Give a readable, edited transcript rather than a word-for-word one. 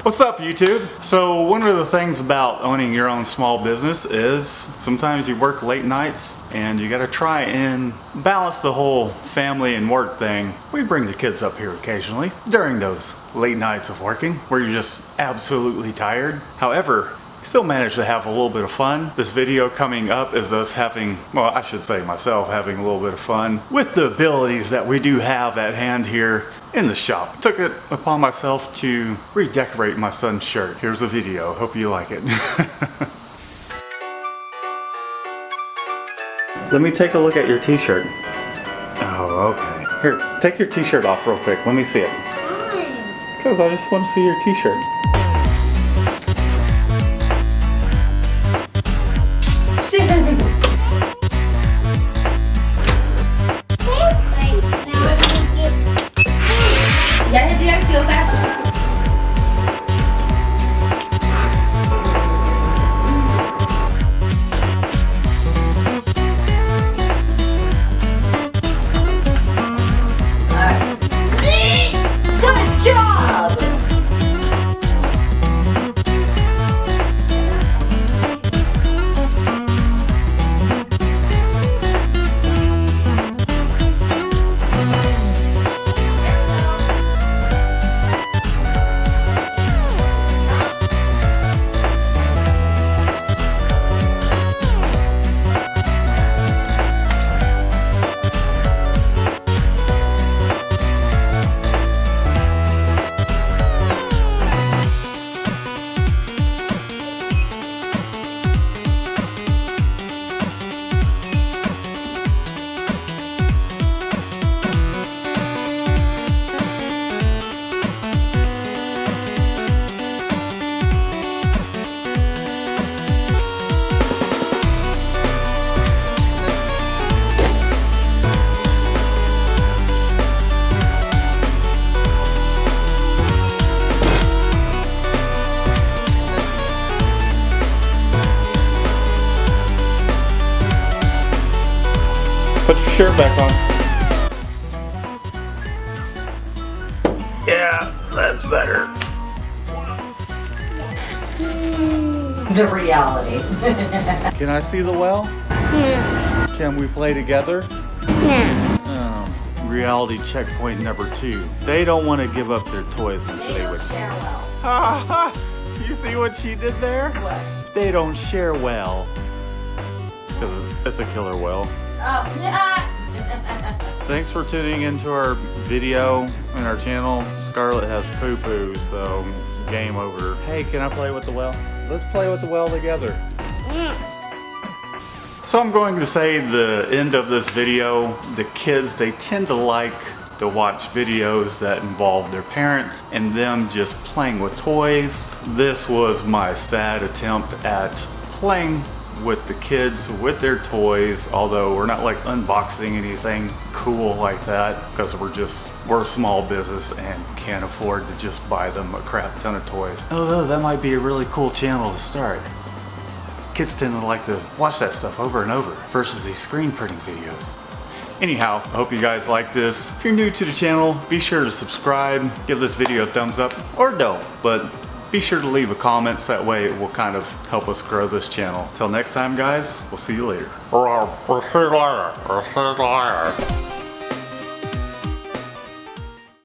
What's up, YouTube? So one of the things about owning your own small business is sometimes you work late nights and you gotta try and balance the whole family and work thing. We bring the kids up here occasionally during those late nights of working where you're just absolutely tired. However, we still manage to have a little bit of fun. This video coming up is us having, well, I should say myself having a little bit of fun with the abilities that we do have at hand here in the shop. Took it upon myself to redecorate my son's shirt. Here's a video. Hope you like it. Let me take a look at your t-shirt. Oh, okay. Here, take your t-shirt off real quick. Let me see it. Why? Because I just want to see your t-shirt. Put your shirt back on. Yeah, that's better. The reality. Can I see the well? No. Can we play together? No. Reality checkpoint number 2. They don't want to give up their toys and They play don't with share well. You see what she did there? What? They don't share well. Because it's a killer well. Oh, yeah. Thanks for tuning into our video and our channel. Scarlett has poo-poo, so it's game over. Hey, can I play with the well? Let's play with the well together. So I'm going to say the end of this video, the kids, they tend to like to watch videos that involve their parents and them just playing with toys. This was my sad attempt at playing with the kids with their toys, although we're not like unboxing anything cool like that because we're a small business and can't afford to just buy them a crap ton of toys. Although that might be a really cool channel to start. Kids tend to like to watch that stuff over and over versus these screen printing videos. Anyhow, I hope you guys like this. If you're new to the channel, be sure to subscribe, give this video a thumbs up, or don't, but be sure to leave a comment so that way it will kind of help us grow this channel. Till next time, guys, we'll see you later. We'll see you later.